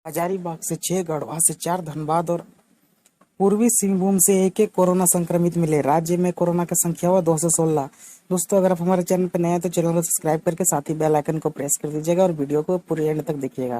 हजारीबाग से 6, गढ़वा से 4, धनबाद और पूर्वी सिंहभूम से एक कोरोना संक्रमित मिले। राज्य में कोरोना की संख्या हुआ 216। दोस्तों, अगर आप हमारे चैनल पर नए हैं तो चैनल को सब्सक्राइब करके साथ ही बेल आइकन को प्रेस कर दीजिएगा और वीडियो को पूरे एंड तक देखिएगा।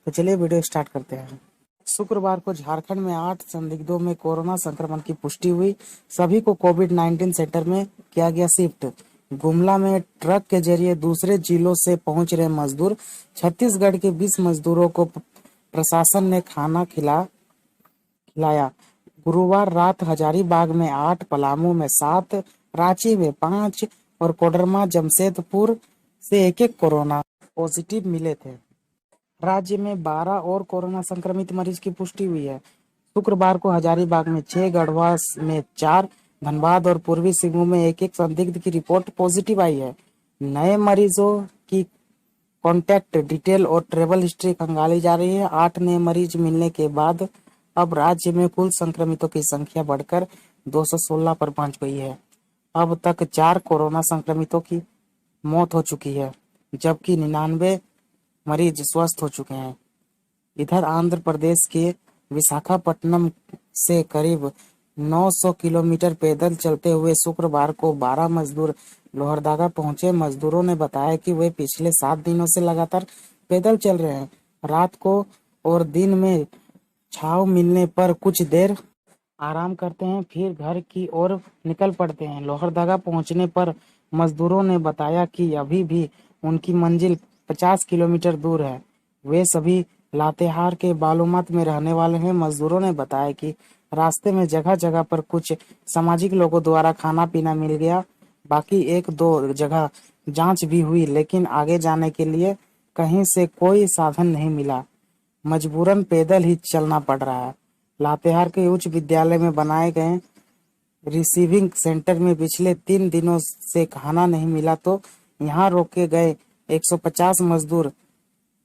तो चलिए वीडियो स्टार्ट करते हैं। शुक्रवार को झारखंड में 8 संदिग्धों में कोरोना संक्रमण की पुष्टि हुई। सभी को कोविड-19 सेंटर में किया गया शिफ्ट। गुमला में ट्रक के जरिए दूसरे जिलों से पहुंच रहे मजदूर। छत्तीसगढ़ के 20 मजदूरों को प्रशासन ने खाना खिलाया। गुरुवार रात हजारीबाग में 8, पलामू में 7, रांची में 5 और कोडरमा जमशेदपुर से एक कोरोना पॉजिटिव मिले थे। राज्य में 12 और कोरोना संक्रमित मरीज की पुष्टि हुई है। शुक्रवार को हजारीबाग में 6, गढ़वा में 4, धनबाद और पूर्वी सिंहभूम में एक संदिग्ध की रिपोर्ट पॉजिटिव आई है। नए मरीजों की कॉन्टैक्ट डिटेल और ट्रेवल हिस्ट्री खंगाली जा रही है। 8 नए मरीज मिलने के बाद अब राज्य में कुल संक्रमितों की संख्या बढ़कर 216 पर पहुंच गई है। अब तक 4 कोरोना संक्रमितों की मौत हो चुकी है, जबकि 99 मरीज स्वस्थ हो चुके हैं। इधर आंध्र प्रदेश के विशाखापट्टनम से करीब 900 किलोमीटर पैदल चलते हुए शुक्रवार को 12 मजदूर लोहरदगा पहुंचे। मजदूरों ने बताया कि वे पिछले 7 दिनों से लगातार पैदल चल रहे हैं। रात को और दिन में छांव मिलने पर कुछ देर आराम करते हैं, फिर घर की ओर निकल पड़ते हैं। लोहरदगा पहुंचने पर मजदूरों ने बताया कि अभी भी उनकी मंजिल 50 किलोमीटर दूर है। वे सभी लातेहार के बालूमाथ में रहने वाले हैं। मजदूरों ने बताया कि रास्ते में जगह जगह पर कुछ सामाजिक लोगों द्वारा खाना पीना मिल गया। बाकी 1-2 जगह जांच भी हुई, लेकिन आगे जाने के लिए कहीं से कोई साधन नहीं मिला। मजबूरन पैदल ही चलना पड़ रहा है। लातेहार के उच्च विद्यालय में बनाए गए रिसीविंग सेंटर में पिछले 3 दिनों से खाना नहीं मिला तो यहाँ रोके गए 150 मजदूर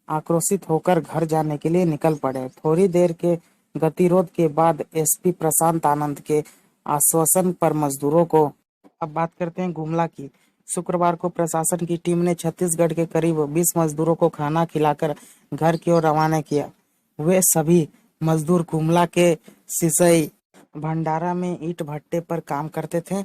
आक्रोशित होकर घर जाने के लिए निकल पड़े। थोड़ी देर के गतिरोध के बाद एसपी प्रशांत आनंद के आश्वासन पर मजदूरों को अब बात करते हैं गुमला की। शुक्रवार को प्रशासन की टीम ने छत्तीसगढ़ के करीब 20 मजदूरों को खाना खिलाकर घर की ओर रवाना किया। वे सभी मजदूर गुमला के सिसई भंडारा में ईंट भट्टे पर काम करते थे।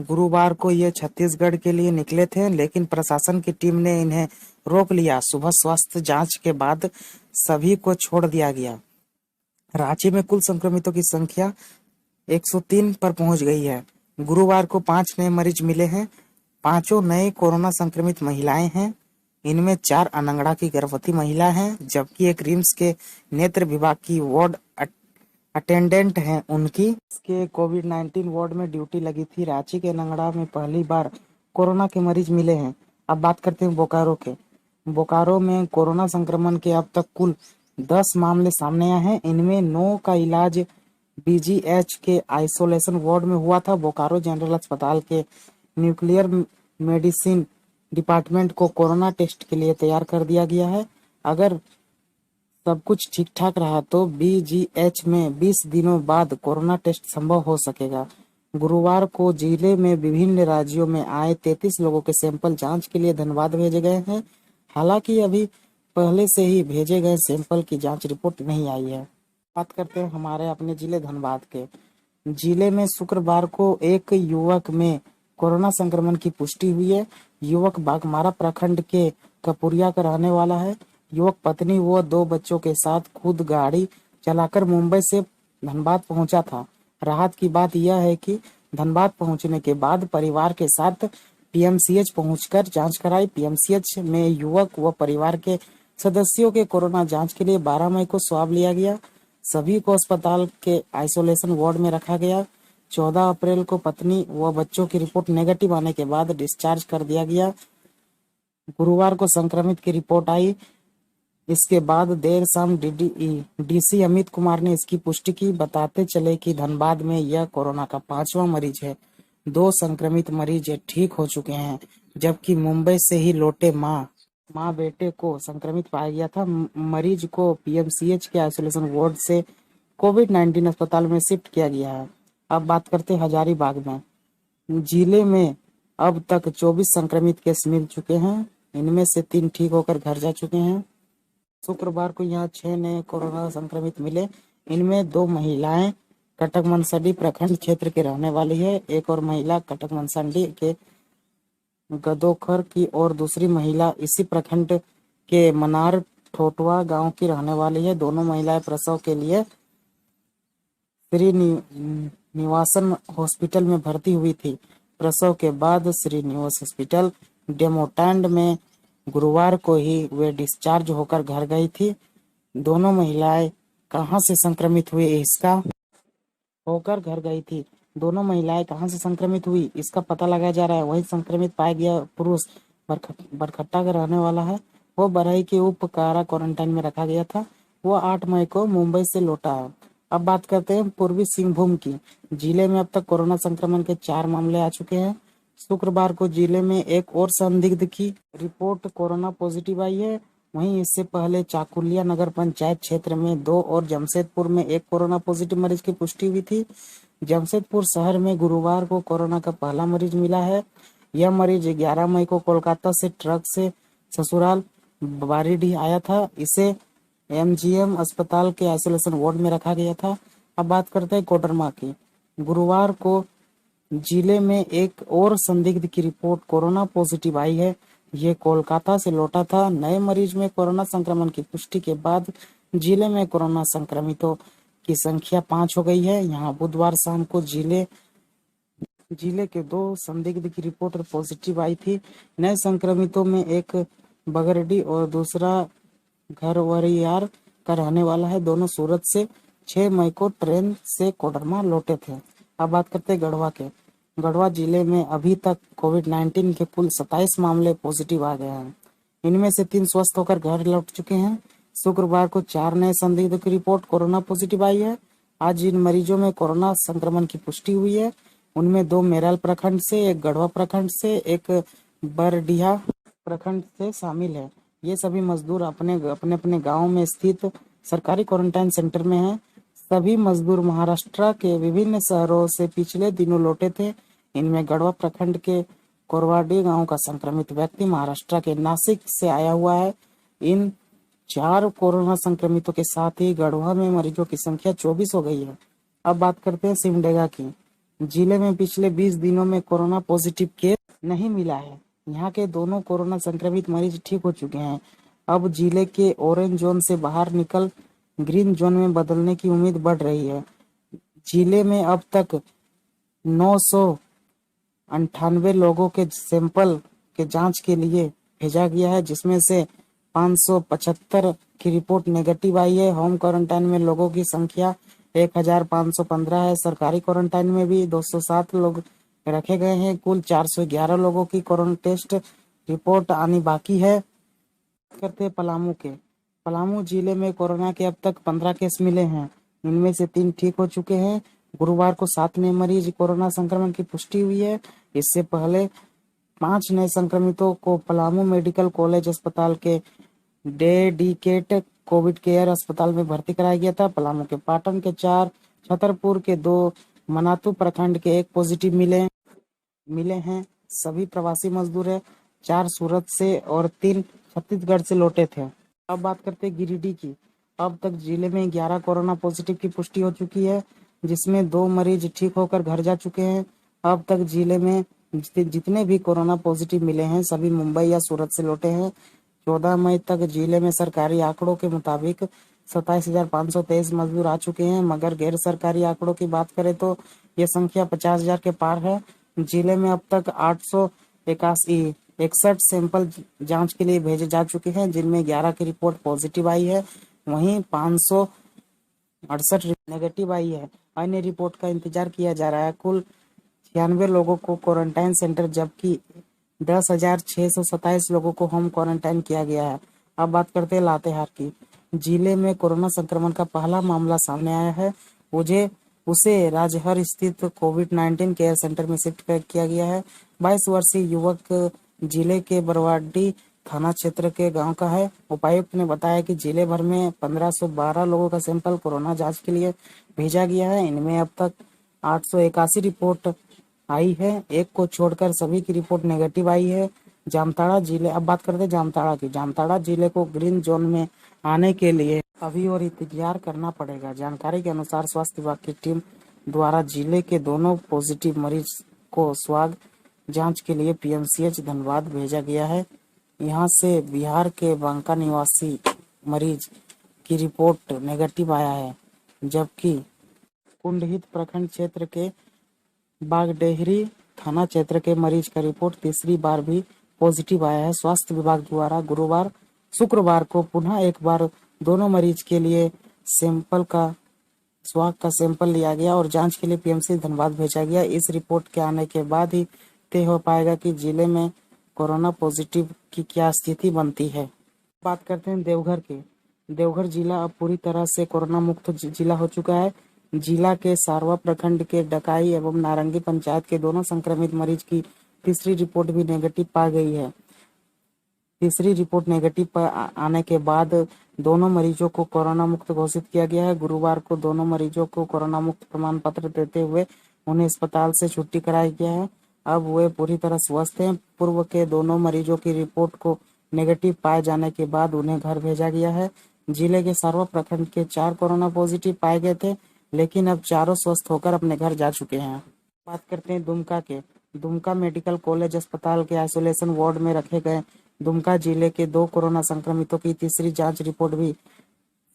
गुरुवार को ये छत्तीसगढ़ के लिए निकले थे, लेकिन प्रशासन की टीम ने इन्हें रोक लिया। सुबह स्वास्थ्य जांच के बाद सभी को छोड़ दिया गया। रांची में कुल संक्रमितों की संख्या 103 पर पहुंच गई है। गुरुवार को 5 नए मरीज मिले हैं। 5 नए कोरोना संक्रमित महिलाएं हैं। इनमें 4 अनंगड़ा की गर्भवती महिला हैं, जबकि एक रिम्स के नेत्र विभाग की वार्ड अटेंडेंट हैं। उनकी के कोविड-19 वार्ड में ड्यूटी लगी थी। रांची के अनंगड़ा में पहली बार कोरोना के मरीज मिले हैं। अब बात करते हैं बोकारो के। बोकारो में कोरोना संक्रमण के अब तक कुल 10 मामले सामने आए हैं। इनमें 9 का इलाज बीजीएच के आइसोलेशन वार्ड में हुआ था। बोकारो जनरल अस्पताल के न्यूक्लियर मेडिसिन डिपार्टमेंट को कोरोना टेस्ट के लिए तैयार कर दिया गया है। अगर सब कुछ ठीक ठाक रहा तो बीजीएच में 20 दिनों बाद कोरोना टेस्ट संभव हो सकेगा। गुरुवार को जिले में विभिन्न राज्यों में आए 33 लोगों के सैंपल जांच के लिए धनबाद भेजे गए हैं। हालांकि अभी पहले से ही भेजे गए सैंपल की जांच रिपोर्ट नहीं आई है। बात करते हैं हमारे अपने जिले धनबाद के। जिले में शुक्रवार को एक युवक में कोरोना संक्रमण की पुष्टि हुई है। युवक बागमारा प्रखंड के कपुरिया का रहने वाला है। युवक पत्नी व 2 बच्चों के साथ खुद गाड़ी चलाकर मुंबई से धनबाद पहुंचा था। राहत की बात यह है कि धनबाद पहुंचने के बाद परिवार के साथ पीएमसीएच पहुंचकर जांच कराई। पीएमसीएच में युवक व परिवार के सदस्यों के कोरोना जांच के लिए 12 मई को स्वाब लिया गया। सभी को अस्पताल के आइसोलेशन वार्ड में रखा गया। 14 अप्रैल को पत्नी व बच्चों की रिपोर्ट नेगेटिव आने के बाद डिस्चार्ज कर दिया गया। गुरुवार को संक्रमित की रिपोर्ट आई। इसके बाद देर शाम डीसी अमित कुमार ने इसकी पुष्टि की। बताते चले कि धनबाद में यह कोरोना का 5वां मरीज है। 2 संक्रमित मरीज ठीक हो चुके हैं, जबकि मुंबई से ही लौटे माँ बेटे को संक्रमित पाया गया था। मरीज को पीएमसीएच के आइसोलेशन वार्ड से कोविड-19 अस्पताल में शिफ्ट किया गया है। अब बात करते हैं हजारीबाग में। जिले में अब तक 24 संक्रमित केस मिल चुके हैं। इनमें से 3 ठीक होकर घर जा चुके हैं। शुक्रवार को यहाँ 6 नए कोरोना संक्रमित मिले। इनमें 2 महिलाएं कटक मंसडी प्रखंड क्षेत्र के रहने वाली है। एक और महिला कटक मंसडी के गदोखर की और दूसरी महिला इसी प्रखंड के मनार ठोटवा गांव की रहने वाली है। दोनों महिलाएं प्रसव के लिए श्रीनिवासन हॉस्पिटल में भर्ती हुई थी। प्रसव के बाद श्रीनिवास हॉस्पिटल डेमोटैंड में गुरुवार को ही वे डिस्चार्ज होकर घर गई थी। दोनों महिलाएं कहां से संक्रमित हुई इसका होकर घर गई थी। दोनों महिलाएं कहां से संक्रमित हुई इसका पता लगाया जा रहा है। वही संक्रमित पाया गया पुरुष बरखट्टा का रहने वाला है। वो बरही के उप कारा क्वारंटाइन में रखा गया था। वो 8 मई को मुंबई से लौटा है। अब बात करते हैं पूर्वी सिंहभूम की। जिले में अब तक कोरोना संक्रमण के 4 मामले आ चुके हैं। शुक्रवार को जिले में एक और संदिग्ध की रिपोर्ट कोरोना पॉजिटिव आई है। वहीं इससे पहले चाकुलिया नगर पंचायत क्षेत्र में 2 और जमशेदपुर में एक कोरोना पॉजिटिव मरीज की पुष्टि हुई थी। जमशेदपुर शहर में गुरुवार को कोरोना का पहला मरीज मिला है। यह मरीज 11 मई को कोलकाता से ट्रक से ससुराल बारीडीह आया था। इसे एमजीएम अस्पताल के आइसोलेशन वार्ड में रखा गया था। अब बात करते हैं कोडरमा की। गुरुवार को जिले में एक और संदिग्ध की रिपोर्ट कोरोना पॉजिटिव आई है। ये कोलकाता से लौटा था। नए मरीज में कोरोना संक्रमण की पुष्टि के बाद जिले में कोरोना संक्रमितों की संख्या 5 हो गई है। यहाँ बुधवार शाम को जिले के 2 संदिग्ध की रिपोर्ट पॉजिटिव आई थी। नए संक्रमितों में एक बगरडी और दूसरा घरवरियार का रहने वाला है। दोनों सूरत से 6 मई को ट्रेन से कोडरमा लौटे थे। अब बात करते हैं गढ़वा के। गढ़वा जिले में अभी तक कोविड-19 के कुल 27 मामले पॉजिटिव आ गए हैं। इनमें से 3 स्वस्थ होकर घर लौट चुके हैं। शुक्रवार को 4 नए संदिग्ध की रिपोर्ट कोरोना पॉजिटिव आई है। आज इन मरीजों में कोरोना संक्रमण की पुष्टि हुई है। उनमें 2 मेरठ प्रखंड से, एक गढ़वा प्रखंड से, एक बरडीहा प्रखंड से शामिल है। ये सभी मजदूर अपने अपने गांव में स्थित सरकारी क्वारंटाइन सेंटर में हैं। सभी मजदूर महाराष्ट्र के विभिन्न शहरों से पिछले दिनों लौटे थे। इनमें गढ़वा प्रखंड के कोरवाडी गांव का संक्रमित व्यक्ति महाराष्ट्र के नासिक से आया हुआ है। इन 4 कोरोना संक्रमितों के साथ ही गढ़वा में मरीजों की संख्या 24 हो गई है। अब बात करते हैं सिमडेगा की। जिले में पिछले 20 दिनों में कोरोना पॉजिटिव केस नहीं मिला है। यहाँ के दोनों कोरोना संक्रमित मरीज ठीक हो चुके हैं। अब जिले के ऑरेंज जोन से बाहर निकल ग्रीन जोन में बदलने की उम्मीद बढ़ रही है। जिले में अब तक 998 लोगों के सैंपल के जांच के लिए भेजा गया है, जिसमें से 575 की रिपोर्ट नेगेटिव आई है। होम क्वारंटाइन में लोगों की संख्या 1515 है। सरकारी क्वारंटाइन में भी 207 लोग रखे गए हैं। कुल 411 लोगों की कोरोना टेस्ट रिपोर्ट आनी बाकी है। करते हैं पलामू के। पलामू जिले में कोरोना के अब तक 15 केस मिले हैं। इनमें से 3 ठीक हो चुके हैं। गुरुवार को 7 नए मरीज कोरोना संक्रमण की पुष्टि हुई है। इससे पहले 5 नए संक्रमितों को पलामू मेडिकल कॉलेज अस्पताल के डेडिकेटेड कोविड केयर अस्पताल में भर्ती कराया गया था। पलामू के पाटन के 4, छतरपुर के 2, मनातू प्रखंड के 1 पॉजिटिव मिले हैं। सभी प्रवासी मजदूर है। 4 सूरत से और 3 छत्तीसगढ़ से लौटे थे। अब बात करते हैं गिरिडीह की। अब तक जिले में 11 कोरोना पॉजिटिव की पुष्टि हो चुकी है, जिसमें 2 मरीज ठीक होकर घर जा चुके हैं। अब तक जिले में जितने भी कोरोना पॉजिटिव मिले हैं सभी मुंबई या सूरत से लौटे हैं। 14 मई तक जिले में सरकारी आंकड़ों के मुताबिक 27,523 मजदूर आ चुके हैं, मगर गैर सरकारी आंकड़ों की बात करें तो ये संख्या 50,000 के पार है। जिले में अब तक 861 सैंपल जांच के लिए भेजे जा चुके हैं, जिनमें 11 की रिपोर्ट पॉजिटिव आई है। वहीं 568 नेगेटिव आई है। अन्य रिपोर्ट का इंतजार किया जा रहा है। कुल 96 लोगों को क्वारंटाइन सेंटर, जबकि 10,627 लोगों को होम क्वारंटाइन किया गया है। अब बात करते हैं लातेहार की। जिले में कोरोना संक्रमण का पहला मामला सामने आया है। उसे राजहर स्थित कोविड-19 केयर सेंटर में शिफ्ट किया गया है। 22 वर्षीय युवक जिले के बरवाडी थाना क्षेत्र के गांव का है। उपायुक्त ने बताया कि जिले भर में 1512 लोगों का सैंपल कोरोना जांच के लिए भेजा गया है। इनमें अब तक 881 रिपोर्ट आई है। एक को छोड़कर सभी की रिपोर्ट नेगेटिव आई है। जामताड़ा जिले, अब बात करते हैं जामताड़ा की। जामताड़ा जिले को ग्रीन जोन में आने के लिए अभी और इंतजार करना पड़ेगा। जानकारी के अनुसार स्वास्थ्य विभाग की टीम द्वारा जिले के दोनों पॉजिटिव मरीज को स्वाब जांच के लिए पीएमसीएच धनबाद भेजा गया है। यहां से बिहार के बांका निवासी मरीज की रिपोर्ट नेगेटिव आया है, जबकि कुंडहित प्रखंड क्षेत्र के बागडेहरी थाना क्षेत्र के मरीज का रिपोर्ट तीसरी बार भी पॉजिटिव आया है। स्वास्थ्य विभाग द्वारा शुक्रवार को पुनः एक बार दोनों मरीज के लिए स्वाब का सैंपल लिया गया और जांच के लिए पीएमसी धनबाद भेजा गया। इस रिपोर्ट के आने के बाद ही तय हो पाएगा कि जिले में कोरोना पॉजिटिव की क्या स्थिति बनती है। बात करते हैं देवघर की। देवघर जिला अब पूरी तरह से कोरोना मुक्त जिला हो चुका है। जिला के सारवा प्रखंड के डकाई एवं नारंगी पंचायत के दोनों संक्रमित मरीज की तीसरी रिपोर्ट भी नेगेटिव पा गई है। तीसरी रिपोर्ट नेगेटिव आने के बाद दोनों मरीजों को कोरोना मुक्त घोषित किया गया है। गुरुवार को दोनों मरीजों को कोरोना मुक्त प्रमाण पत्र देते हुए उन्हें अस्पताल से छुट्टी कराई गया है। अब वे पूरी तरह स्वस्थ हैं। पूर्व के दोनों मरीजों की रिपोर्ट को नेगेटिव पाए जाने के बाद उन्हें घर भेजा गया है। जिले के सारवा प्रखंड के 4 कोरोना पॉजिटिव पाए गए थे, लेकिन अब चारों स्वस्थ होकर अपने घर जा चुके हैं। बात करते हैं दुमका के। दुमका मेडिकल कॉलेज अस्पताल के आइसोलेशन वार्ड में रखे गए दुमका जिले के 2 कोरोना संक्रमितों की तीसरी जांच रिपोर्ट भी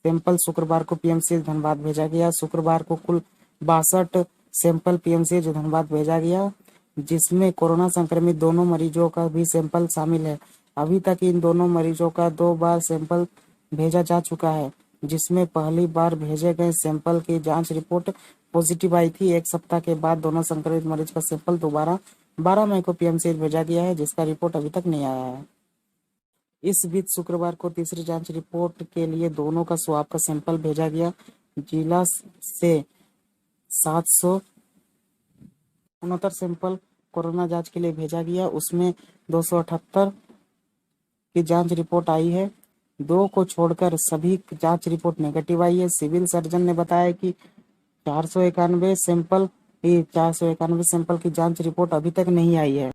सैंपल शुक्रवार को पीएमसीएच धनबाद भेजा गया। शुक्रवार को कुल 62 सैंपल पीएमसीएच धनबाद भेजा गया, जिसमें कोरोना संक्रमित दोनों मरीजों का भी सैंपल शामिल है। अभी तक इन दोनों मरीजों का 2 बार सैंपल भेजा जा चुका है, जिसमें पहली बार भेजे गए सैंपल की जांच रिपोर्ट पॉजिटिव आई थी। एक सप्ताह के बाद दोनों संक्रमित मरीज का सैंपल दोबारा 12 मई को पीएमसीएच भेजा गया है, जिसका रिपोर्ट अभी तक नहीं आया है। इस बीच शुक्रवार को तीसरी जांच रिपोर्ट के लिए दोनों का स्वाब का सैंपल भेजा गया। जिला से 769 सैंपल कोरोना जांच के लिए भेजा गया, उसमें 278 की जांच रिपोर्ट आई है। 2 को छोड़कर सभी जांच रिपोर्ट नेगेटिव आई है। सिविल सर्जन ने बताया कि 491 सैंपल की जांच रिपोर्ट अभी तक नहीं आई है।